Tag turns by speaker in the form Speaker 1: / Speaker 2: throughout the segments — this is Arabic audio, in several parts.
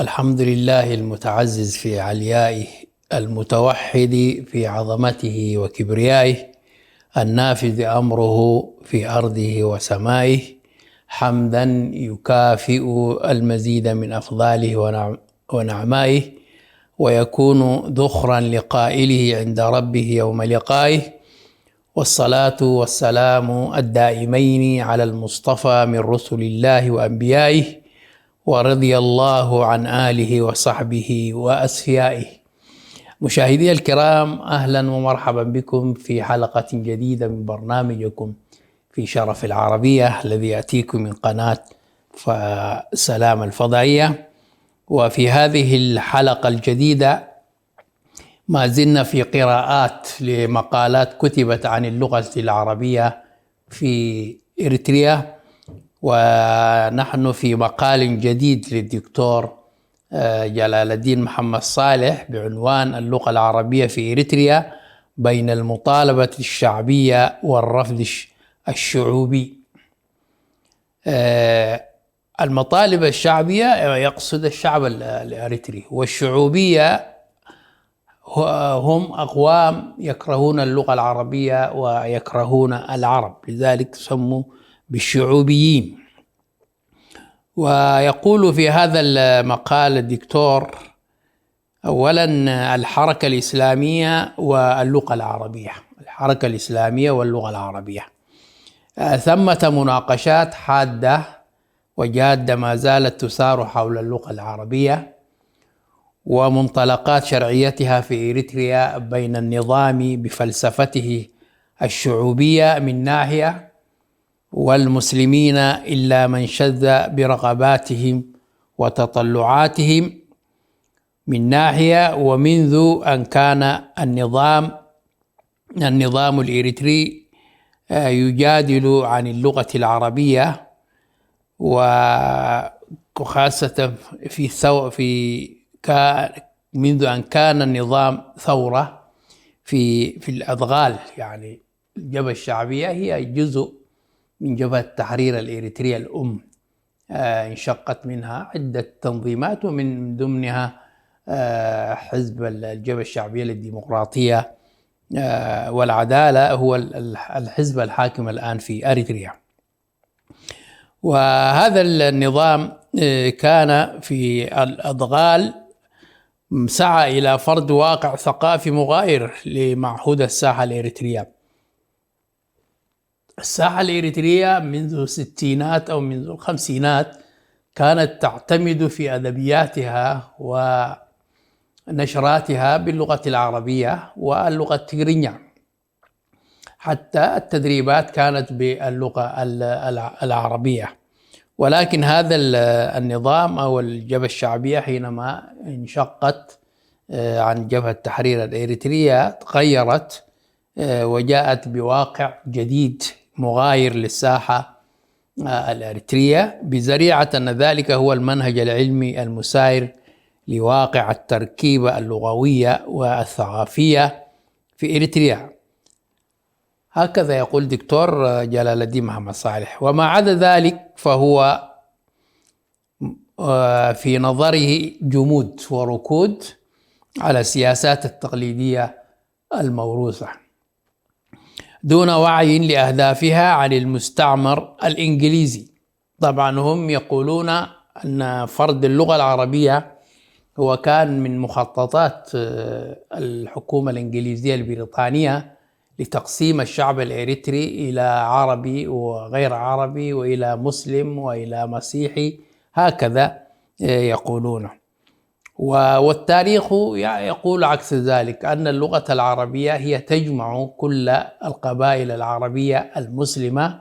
Speaker 1: الحمد لله المتعزز في عليائه، المتوحد في عظمته وكبريائه، النافذ أمره في أرضه وسمائه، حمدا يكافئ المزيد من أفضاله ونعمائه، ويكون ذخرا لقائله عند ربه يوم لقائه. والصلاة والسلام الدائمين على المصطفى من رسل الله وأنبيائه، ورضي الله عن آله وصحبه وأسفيائه. مشاهدي الكرام، أهلا ومرحبا بكم في حلقة جديدة من برنامجكم في شرف العربية الذي يأتيكم من قناة سلام الفضائية. وفي هذه الحلقة الجديدة ما زلنا في قراءات لمقالات كتبت عن اللغة العربية في إريتريا، ونحن في مقال جديد للدكتور جلال الدين محمد صالح بعنوان اللغة العربية في إريتريا بين المطالبة الشعبية والرفض الشعوبي. المطالبة الشعبية يقصد الشعب الإريتري، والشعوبية هم أقوام يكرهون اللغة العربية ويكرهون العرب، لذلك سموا بالشعوبيين. ويقول في هذا المقال الدكتور: أولا، الحركة الإسلامية واللغة العربية. الحركة الإسلامية واللغة العربية، ثمة مناقشات حادة وجادة ما زالت تثار حول اللغة العربية ومنطلقات شرعيتها في إريتريا بين النظام بفلسفته الشعوبية من ناحية، والمسلمين إلا من شذ برغباتهم وتطلعاتهم من ناحية. ومنذ أن كان النظام الإريتري يجادل عن اللغة العربية، وخاصة منذ أن كان النظام ثورة في الأدغال، يعني الجبهة الشعبية هي جزء من جبهة تحرير الإريترية الأم، انشقت منها عدة تنظيمات، ومن ضمنها حزب الجبهة الشعبية للديمقراطية والعدالة، هو الحزب الحاكم الآن في أريتريا. وهذا النظام كان في الأدغال سعى إلى فرض واقع ثقافي مغاير لمعهود الساحة الإريترية. الساحة الإريترية منذ الستينات أو منذ الخمسينات كانت تعتمد في أدبياتها ونشراتها باللغة العربية واللغة التيغرينيا، حتى التدريبات كانت باللغة العربية. ولكن هذا النظام أو الجبهة الشعبية حينما انشقت عن جبهة تحرير الإريترية تغيرت وجاءت بواقع جديد مغاير للساحة الإريترية، بذريعة أن ذلك هو المنهج العلمي المساير لواقع التركيبة اللغوية والثقافية في إريتريا. هكذا يقول دكتور جلال الدين محمد صالح. وما عدا ذلك فهو في نظره جمود وركود على السياسات التقليدية الموروثة دون وعي لأهدافها عن المستعمر الإنجليزي. طبعا هم يقولون أن فرض اللغة العربية هو كان من مخططات الحكومة الإنجليزية البريطانية لتقسيم الشعب الإريتري إلى عربي وغير عربي، وإلى مسلم وإلى مسيحي، هكذا يقولون. والتاريخ يقول عكس ذلك، أن اللغة العربية هي تجمع كل القبائل العربية المسلمة،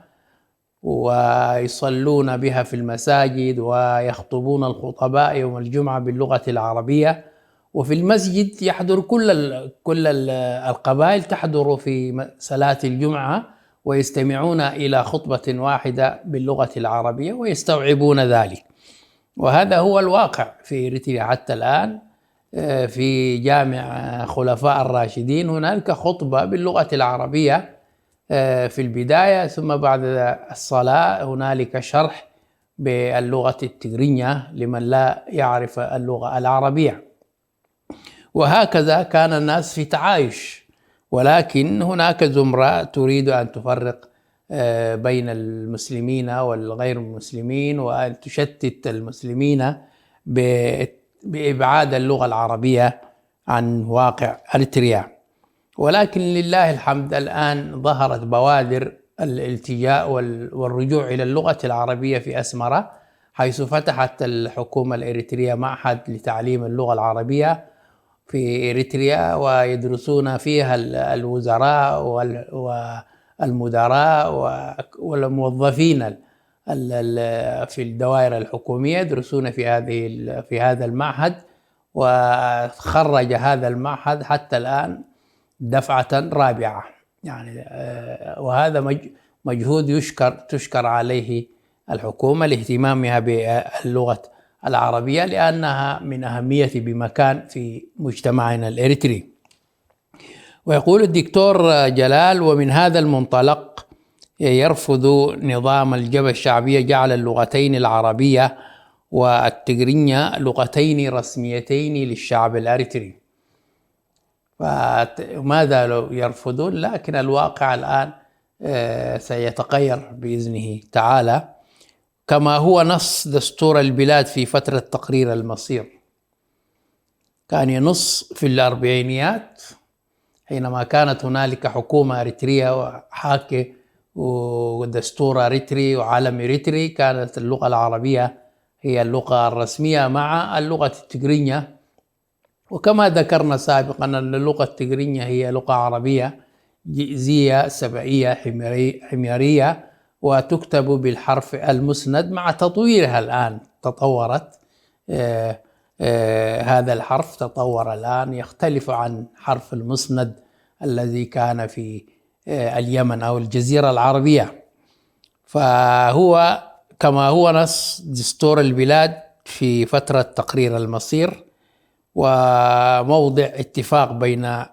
Speaker 1: ويصلون بها في المساجد ويخطبون الخطباء يوم الجمعة باللغة العربية، وفي المسجد يحضر كل القبائل تحضر في صلاة الجمعة ويستمعون إلى خطبة واحدة باللغة العربية ويستوعبون ذلك. وهذا هو الواقع في إريتريا حتى الآن. في جامع خلفاء الراشدين هنالك خطبة باللغة العربية في البداية، ثم بعد الصلاة هنالك شرح باللغة التجرينية لمن لا يعرف اللغة العربية. وهكذا كان الناس في تعايش، ولكن هناك زمرة تريد أن تفرق بين المسلمين والغير المسلمين، وأن تشتت المسلمين بإبعاد اللغة العربية عن واقع أريتريا. ولكن لله الحمد الآن ظهرت بوادر الالتجاء والرجوع إلى اللغة العربية في أسمرة، حيث فتحت الحكومة الإريترية معهد لتعليم اللغة العربية في إريتريا، ويدرسون فيها الوزراء والمدراء والموظفين في الدوائر الحكومية يدرسون في هذا المعهد. وخرج هذا المعهد حتى الآن دفعة رابعة يعني، وهذا مجهود تشكر عليه الحكومة لاهتمامها باللغة العربية، لأنها من أهمية بمكان في مجتمعنا الإريتري. ويقول الدكتور جلال: ومن هذا المنطلق يرفض نظام الجبهة الشعبية جعل اللغتين العربية والتجرينية لغتين رسميتين للشعب الأريتري. فماذا لو يرفضون؟ لكن الواقع الآن سيتغير بإذنه تعالى، كما هو نص دستور البلاد في فترة تقرير المصير. كان ينص في الأربعينيات حينما كانت هنالك حكومة أريترية وحاكم ودستور أريتري وعلم أريتري، كانت اللغة العربية هي اللغة الرسمية مع اللغة التجرينية. وكما ذكرنا سابقا أن اللغة التجرينية هي لغة عربية جئزية سبعية حميرية، وتكتب بالحرف المسند. مع تطويرها الآن تطورت، هذا الحرف تطور الآن، يختلف عن حرف المسند الذي كان في اليمن أو الجزيرة العربية. فهو كما هو نص دستور البلاد في فترة تقرير المصير، وموضع اتفاق بين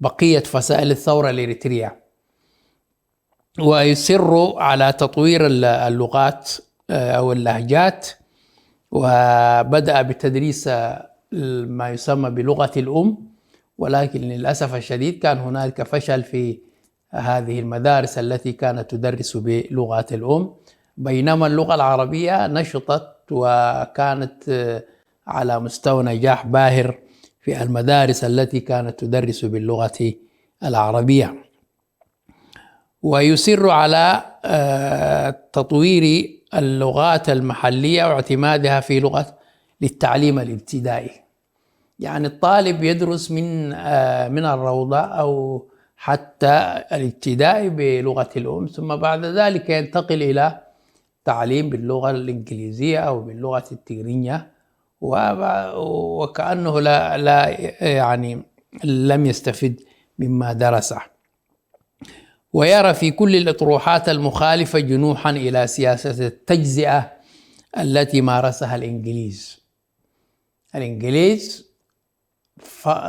Speaker 1: بقية فصائل الثورة الإريترية، ويصر على تطوير اللغات أو اللهجات. وبدأ بتدريس ما يسمى بلغة الأم، ولكن للأسف الشديد كان هناك فشل في هذه المدارس التي كانت تدرس بلغة الأم، بينما اللغة العربية نشطت وكانت على مستوى نجاح باهر في المدارس التي كانت تدرس باللغة العربية. ويصر على تطوير اللغات المحلية واعتمادها في لغة للتعليم الابتدائي. يعني الطالب يدرس من الروضة أو حتى الابتدائي بلغة الأم، ثم بعد ذلك ينتقل إلى تعليم باللغة الإنجليزية أو باللغة التجرينية، وكأنه لا يعني لم يستفد مما درسه. ويرى في كل الأطروحات المخالفة جنوحا إلى سياسة التجزئة التي مارسها الإنجليز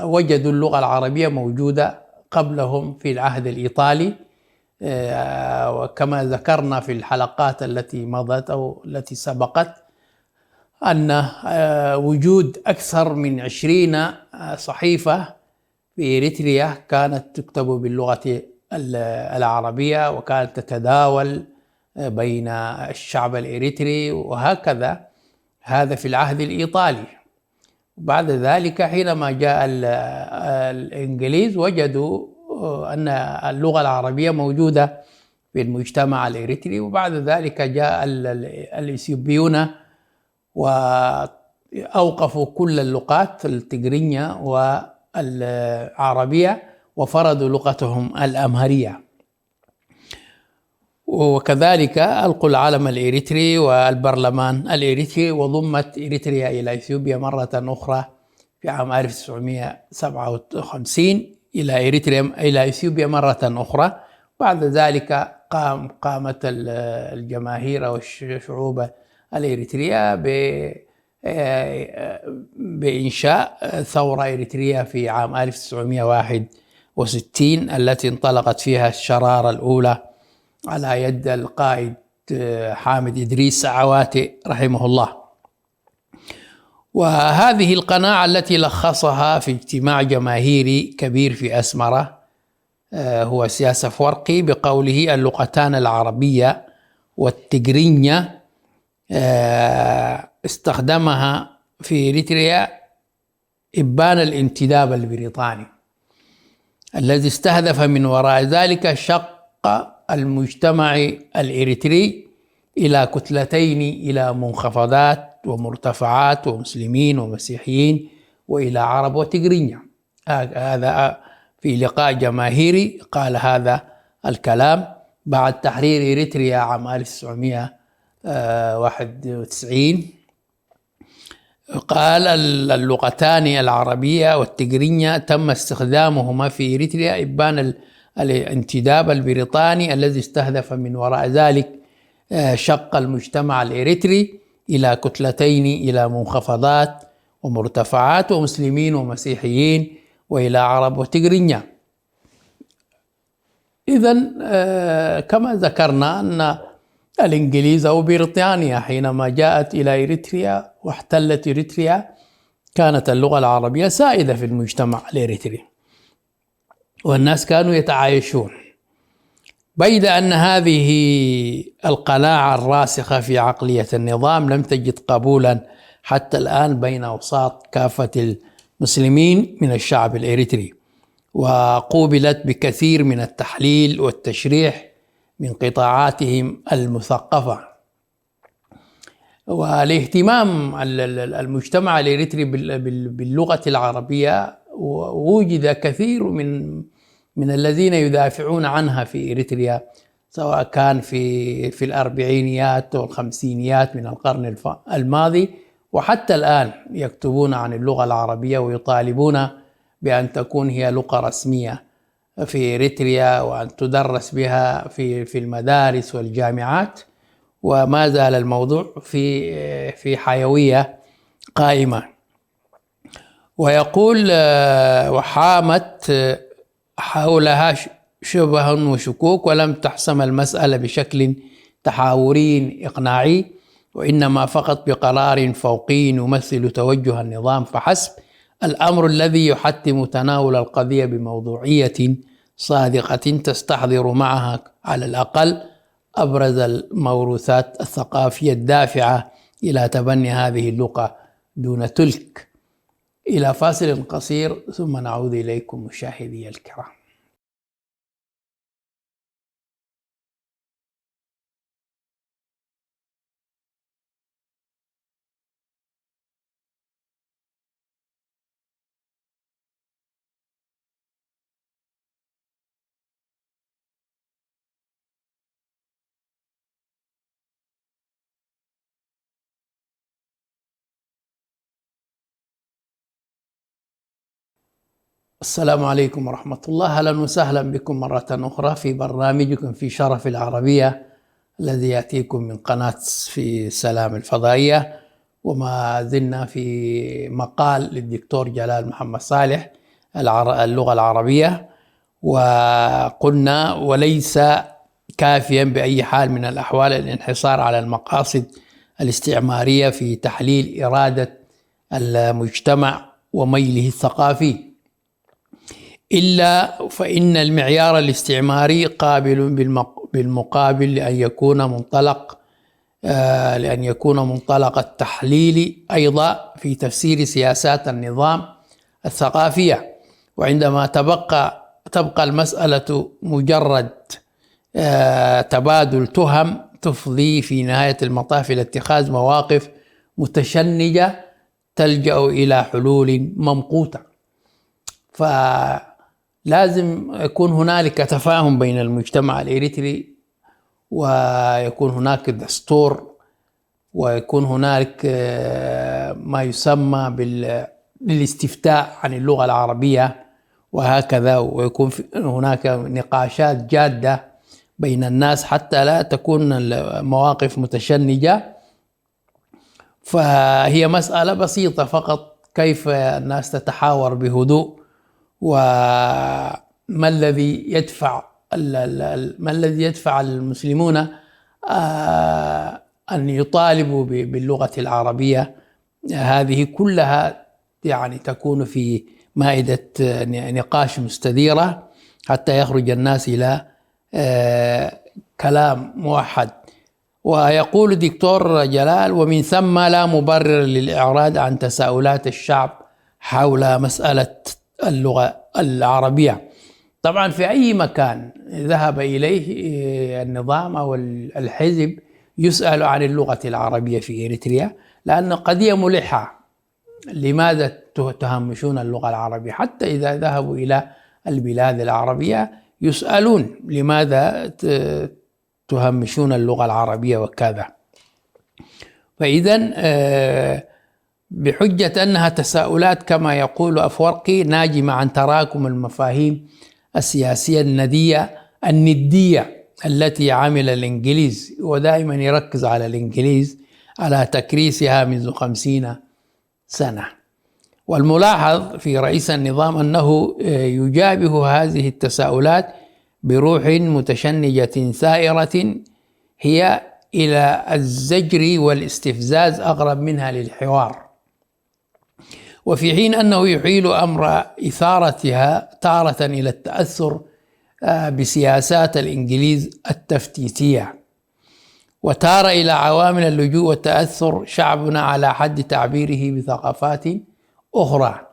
Speaker 1: وجدوا اللغة العربية موجودة قبلهم في العهد الإيطالي، وكما ذكرنا في الحلقات التي مضت أو التي سبقت أن وجود أكثر من 20 صحيفة في إريتريا كانت تكتب باللغة العربية، وكانت تتداول بين الشعب الإريتري، وهكذا هذا في العهد الإيطالي. بعد ذلك حينما جاء الإنجليز وجدوا أن اللغة العربية موجودة في المجتمع الإريتري، وبعد ذلك جاء الإثيوبيون وأوقفوا كل اللغات التجرينية والعربية وفرضوا لغتهم الأمهرية. وكذلك ألقوا العلم الإريتري والبرلمان الإريتري، وضمت إريتريا إلى إثيوبيا مرة أخرى في عام 1957 إلى إثيوبيا مرة أخرى. بعد ذلك قامت الجماهير والشعوب الإريترية بإنشاء ثورة إريترية في عام 1961 التي انطلقت فيها الشرارة الأولى على يد القائد حامد إدريس عواتي رحمه الله. وهذه القناعة التي لخصها في اجتماع جماهيري كبير في أسمرة هو سياسة فورقي بقوله: اللغتان العربية والتجرينية استخدمها في إريتريا إبان الانتداب البريطاني الذي استهدف من وراء ذلك شق المجتمع الإريتري إلى كتلتين، إلى منخفضات ومرتفعات ومسلمين ومسيحيين، وإلى عرب وتجرينيا. هذا في لقاء جماهيري قال هذا الكلام بعد تحرير إريتريا عام 1991. قال: اللغتان العربية والتجرينية تم استخدامهما في إريتريا إبان الانتداب البريطاني الذي استهدف من وراء ذلك شق المجتمع الإريتري إلى كتلتين، إلى منخفضات ومرتفعات ومسلمين ومسيحيين، وإلى عرب وتجرينيا. إذن كما ذكرنا أن الإنجليز أو بريطانيا حينما جاءت إلى إريتريا واحتلت إريتريا كانت اللغة العربية سائدة في المجتمع الإريتري والناس كانوا يتعايشون، بيد أن هذه القناعة الراسخة في عقلية النظام لم تجد قبولا حتى الآن بين أوساط كافة المسلمين من الشعب الإريتري، وقوبلت بكثير من التحليل والتشريح من قطاعاتهم المثقفة. والاهتمام المجتمع الإريتري باللغة العربية وجد كثير من الذين يدافعون عنها في إريتريا، سواء كان في الأربعينيات والخمسينيات من القرن الماضي، وحتى الآن يكتبون عن اللغة العربية ويطالبون بأن تكون هي لغة رسمية في إريتريا وأن تدرس بها في المدارس والجامعات، وما زال الموضوع في حيوية قائمة. ويقول: وحامت حولها شبه وشكوك ولم تحسم المسألة بشكل تحاوري إقناعي، وإنما فقط بقرار فوقي يمثل توجه النظام فحسب، الأمر الذي يحتم تناول القضية بموضوعية صادقة تستحضر معها على الأقل أبرز الموروثات الثقافية الدافعة إلى تبني هذه اللغة دون تلك. إلى فاصل قصير ثم نعود إليكم مشاهدي الكرام. السلام عليكم ورحمة الله، أهلا وسهلا بكم مرة أخرى في برنامجكم في شرف العربية الذي يأتيكم من قناة في سلام الفضائية. وما زلنا في مقال للدكتور جلال محمد صالح اللغة العربية، وقلنا: وليس كافيا بأي حال من الأحوال الانحصار على المقاصد الاستعمارية في تحليل إرادة المجتمع وميله الثقافي، إلا فإن المعيار الاستعماري قابل بالمقابل لأن يكون منطلق التحليل أيضا في تفسير سياسات النظام الثقافية. وعندما تبقى المسألة مجرد تبادل تهم تفضي في نهاية المطاف إلى اتخاذ مواقف متشنجة تلجأ إلى حلول ممقوتة. فلازم يكون هنالك تفاهم بين المجتمع الإريتري، ويكون هناك دستور، ويكون هنالك ما يسمى بالاستفتاء عن اللغة العربية وهكذا، ويكون هناك نقاشات جادة بين الناس حتى لا تكون المواقف متشنجة. فهي مسألة بسيطة فقط، كيف الناس تتحاور بهدوء، وما الذي يدفع المسلمون أن يطالبوا باللغة العربية. هذه كلها يعني تكون في مائدة نقاش مستديرة حتى يخرج الناس إلى كلام موحد. ويقول الدكتور جلال: ومن ثم لا مبرر للإعراض عن تساؤلات الشعب حول مسألة اللغة العربية. طبعا في أي مكان ذهب إليه النظام أو الحزب يسأل عن اللغة العربية في إريتريا، لأن قضية ملحة. لماذا تهمشون اللغة العربية؟ حتى إذا ذهبوا إلى البلاد العربية يسألون: لماذا تهمشون اللغة العربية وكذا؟ فإذا بحجة أنها تساؤلات كما يقول أفورقي ناجمة عن تراكم المفاهيم السياسية الندية التي عمل الإنجليز، ودائما يركز على الإنجليز على تكريسها منذ 50 سنة. والملاحظ في رئيس النظام أنه يجابه هذه التساؤلات بروح متشنجة ثائرة هي إلى الزجر والاستفزاز أقرب منها للحوار، وفي حين أنه يحيل أمر إثارتها تارة إلى التأثر بسياسات الإنجليز التفتيتية، وتارة إلى عوامل اللجوء والتأثر شعبنا على حد تعبيره بثقافات أخرى.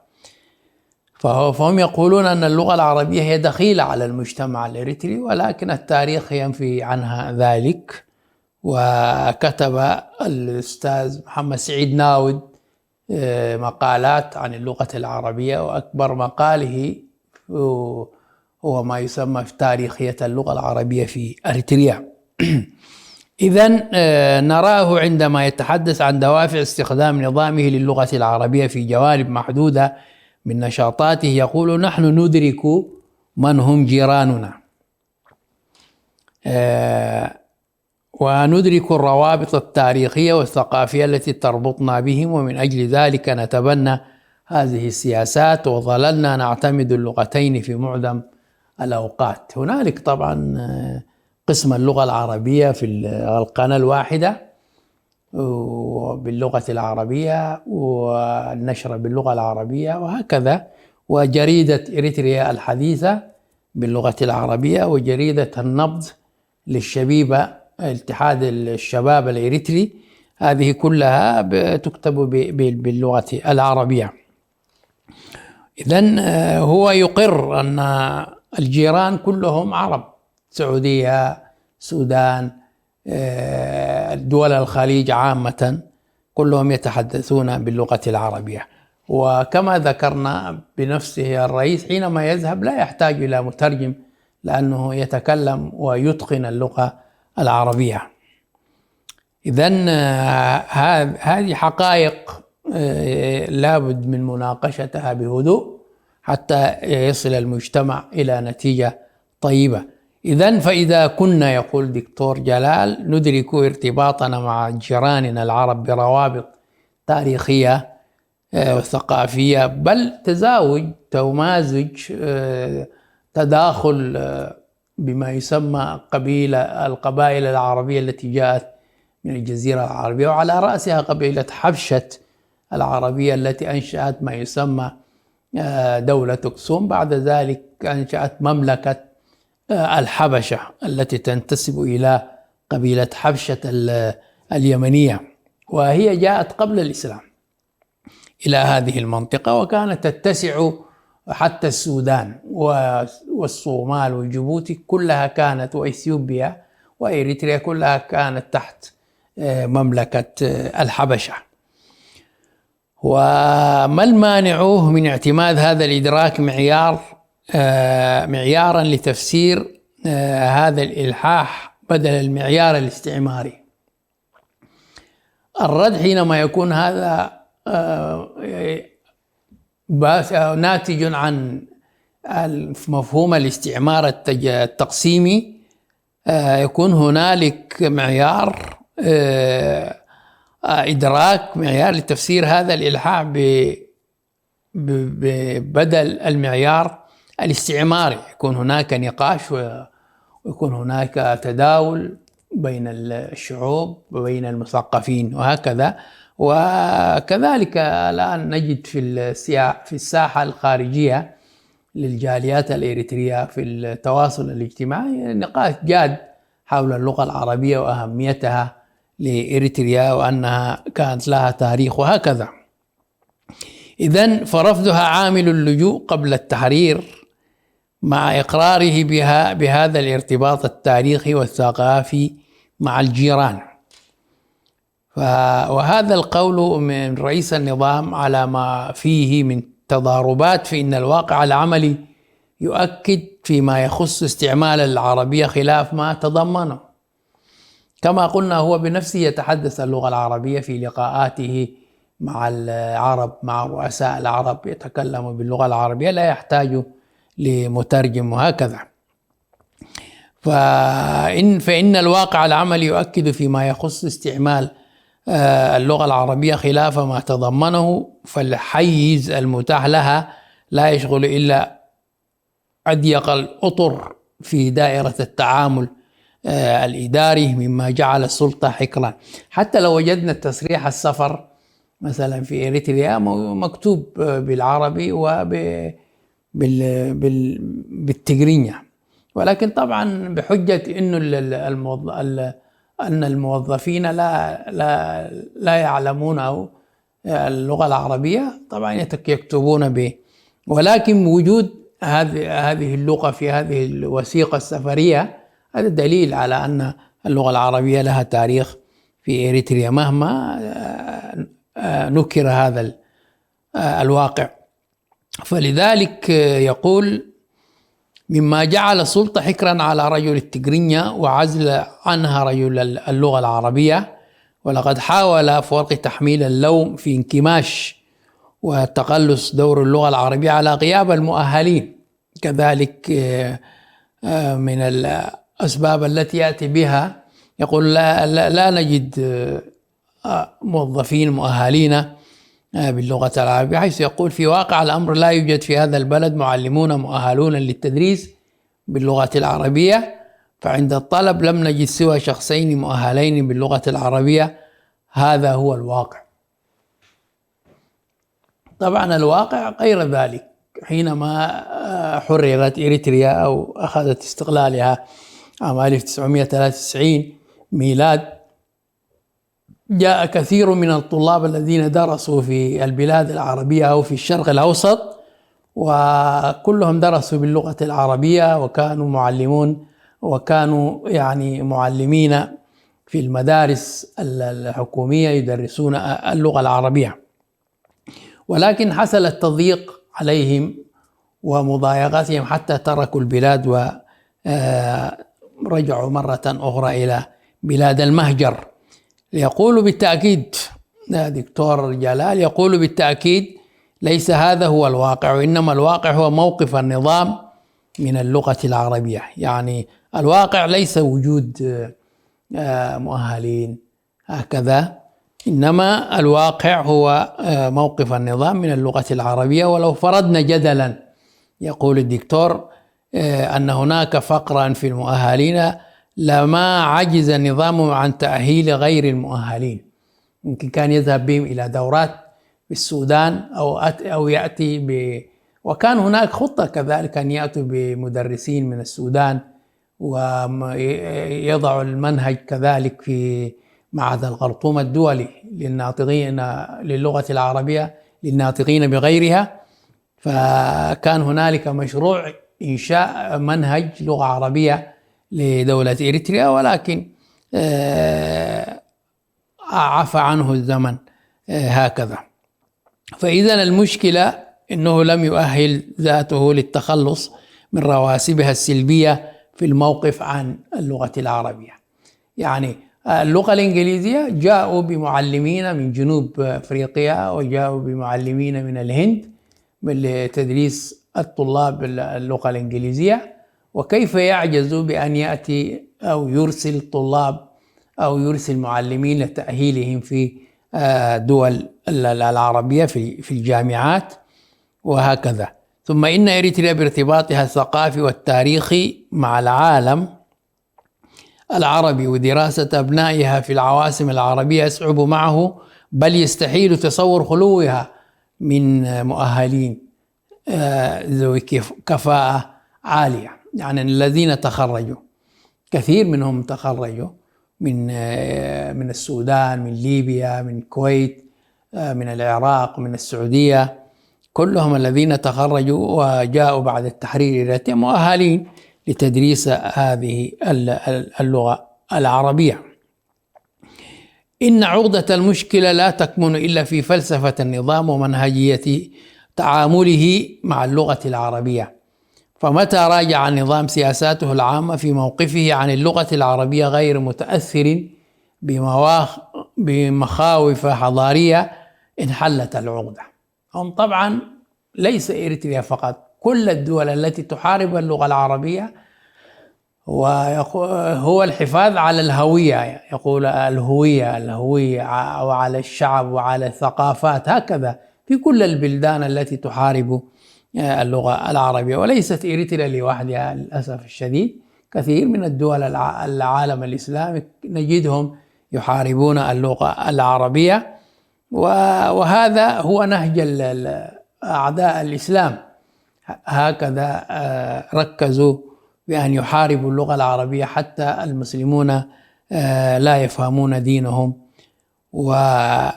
Speaker 1: فهم يقولون أن اللغة العربية هي دخيلة على المجتمع الإريتري، ولكن التاريخ ينفي عنها ذلك. وكتب الأستاذ محمد سعيد ناود مقالات عن اللغة العربية، وأكبر مقاله هو ما يسمى في تاريخية اللغة العربية في أريتريا. إذن نراه عندما يتحدث عن دوافع استخدام نظامه للغة العربية في جوانب محدودة من نشاطاته يقول: نحن ندرك من هم جيراننا، وندرك الروابط التاريخية والثقافية التي تربطنا بهم، ومن أجل ذلك نتبنى هذه السياسات وظللنا نعتمد اللغتين في معظم الأوقات. هنالك طبعا قسم اللغة العربية في القناة الواحدة باللغة العربية، والنشر باللغة العربية، وهكذا، وجريدة إريتريا الحديثة باللغة العربية، وجريدة النبض للشبيبة اتحاد الشباب الإريتري، هذه كلها تكتب باللغة العربية. إذن هو يقر أن الجيران كلهم عرب، السعودية، السودان، دول الخليج عامة، كلهم يتحدثون باللغة العربية. وكما ذكرنا بنفسه الرئيس حينما يذهب لا يحتاج إلى مترجم، لأنه يتكلم ويتقن اللغة العربية. إذن هذه حقائق لابد من مناقشتها بهدوء حتى يصل المجتمع إلى نتيجة طيبة. إذن فإذا كنا، يقول دكتور جلال، ندرك ارتباطنا مع جيراننا العرب بروابط تاريخية وثقافية، بل تزاوج، تمازج، تداخل بما يسمى القبائل العربية التي جاءت من الجزيرة العربية، وعلى رأسها قبيلة حبشة العربية التي أنشأت ما يسمى دولة أكسوم. بعد ذلك أنشأت مملكة الحبشة التي تنتسب إلى قبيلة حبشة اليمنية، وهي جاءت قبل الإسلام إلى هذه المنطقة، وكانت تتسع حتى السودان والصومال وجيبوتي كلها كانت، وإثيوبيا وإريتريا كلها كانت تحت مملكة الحبشة. وما المانع من اعتماد هذا الإدراك معيارا لتفسير هذا الإلحاح بدل المعيار الاستعماري؟ الرد حينما يكون هذا ناتج عن مفهوم الاستعمار التقسيمي، يكون هنالك معيار إدراك، معيار لتفسير هذا الإلحاح بدل المعيار الاستعماري. يكون هناك نقاش ويكون هناك تداول بين الشعوب وبين المثقفين وهكذا. وكذلك الآن نجد في الساحة الخارجية للجاليات الإريترية في التواصل الاجتماعي نقاش جاد حول اللغة العربية وأهميتها لإريتريا وأنها كانت لها تاريخ وهكذا. إذن فرفضها عامل اللجوء قبل التحرير مع إقراره بهذا الارتباط التاريخي والثقافي مع الجيران. وهذا القول من رئيس النظام على ما فيه من تضاربات في أن الواقع العملي يؤكد فيما يخص استعمال العربية خلاف ما تضمنه. كما قلنا هو بنفسه يتحدث اللغة العربية في لقاءاته مع العرب، مع رؤساء العرب يتكلم باللغة العربية، لا يحتاج لمترجم وهكذا. فإن الواقع العملي يؤكد فيما يخص استعمال اللغة العربية خلاف ما تضمنه، فالحيز المتاح لها لا يشغل إلا أضيق الأطر في دائرة التعامل الإداري، مما جعل السلطة حكرا. حتى لو وجدنا تصريح السفر مثلا في إريتريا مكتوب بالعربي بالتجرينيا، ولكن طبعا بحجة إنه أن الموظفين لا يعلمون أو اللغة العربية، طبعا يكتبون به. ولكن وجود هذه اللغة في هذه الوثيقة السفرية هذا دليل على أن اللغة العربية لها تاريخ في إريتريا مهما نكر هذا الواقع. فلذلك يقول: مما جعل السلطة حكرا على رجل التجرينيا وعزل عنها رجل اللغة العربية، ولقد حاول أفورقي تحميل اللوم في انكماش وتقلص دور اللغة العربية على غياب المؤهلين. كذلك من الأسباب التي يأتي بها يقول لا نجد موظفين مؤهلين باللغة العربية، حيث يقول: في واقع الأمر لا يوجد في هذا البلد معلمون مؤهلون للتدريس باللغة العربية، فعند الطلب لم نجد سوى شخصين مؤهلين باللغة العربية. هذا هو الواقع. طبعا الواقع غير ذلك. حينما حررت إريتريا أو أخذت استقلالها عام 1993 ميلاد، جاء كثير من الطلاب الذين درسوا في البلاد العربية أو في الشرق الأوسط، وكلهم درسوا باللغة العربية وكانوا معلمون وكانوا معلمين في المدارس الحكومية يدرسون اللغة العربية. ولكن حصل التضييق عليهم ومضايقتهم حتى تركوا البلاد ورجعوا مرة أخرى إلى بلاد المهجر. يقول بالتأكيد دكتور جلال، يقول بالتأكيد: ليس هذا هو الواقع، وإنما الواقع هو موقف النظام من اللغة العربية. يعني الواقع ليس وجود مؤهلين هكذا، إنما الواقع هو موقف النظام من اللغة العربية. ولو فرضنا جدلا، يقول الدكتور، أن هناك فقرا في المؤهلين، لما عجز النظام عن تأهيل غير المؤهلين. يمكن كان يذهب بهم إلى دورات في السودان أو يأتي وكان هناك خطة كذلك أن يأتوا بمدرسين من السودان ويضع المنهج كذلك في معهد الخرطوم الدولي للناطقين للغة العربية للناطقين بغيرها. فكان هنالك مشروع إنشاء منهج لغة عربية لدولة إريتريا، ولكن عفى عنه الزمن هكذا. فإذا المشكلة أنه لم يؤهل ذاته للتخلص من رواسبها السلبية في الموقف عن اللغة العربية. يعني اللغة الإنجليزية جاءوا بمعلمين من جنوب أفريقيا وجاءوا بمعلمين من الهند لتدريس الطلاب اللغة الإنجليزية، وكيف يعجزوا بأن يأتي أو يرسل طلاب أو يرسل معلمين لتأهيلهم في دول العربية في الجامعات وهكذا. ثم إن إريتريا بارتباطها الثقافي والتاريخي مع العالم العربي ودراسة أبنائها في العواصم العربية يصعب معه بل يستحيل تصور خلوها من مؤهلين ذوي كفاءة عالية. يعني الذين تخرجوا كثير منهم تخرجوا من السودان، من ليبيا، من الكويت، من العراق، من السعودية، كلهم الذين تخرجوا وجاءوا بعد التحرير إلى مؤهلين لتدريس هذه اللغة العربية. إن عقدة المشكلة لا تكمن إلا في فلسفة النظام ومنهجية تعامله مع اللغة العربية. فمتى راجع النظام سياساته العامة في موقفه عن اللغة العربية غير متأثر بمخاوف حضارية انحلت العقدة. هم طبعا ليس إريتريا فقط، كل الدول التي تحارب اللغة العربية وهو الحفاظ على الهوية، يقول الهوية وعلى الشعب وعلى الثقافات، هكذا في كل البلدان التي تحارب اللغة العربية، وليست إريتريا لوحدها للأسف الشديد. كثير من الدول العالم الإسلامي نجدهم يحاربون اللغة العربية، وهذا هو نهج أعداء الإسلام، هكذا ركزوا بأن يحاربوا اللغة العربية حتى المسلمون لا يفهمون دينهم ويعني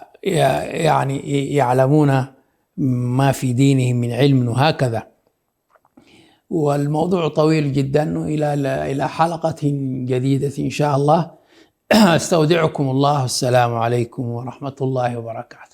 Speaker 1: يعلمون ما في دينهم من علم وهكذا. والموضوع طويل جدا، إلى حلقة جديدة إن شاء الله. استودعكم الله، السلام عليكم ورحمة الله وبركاته.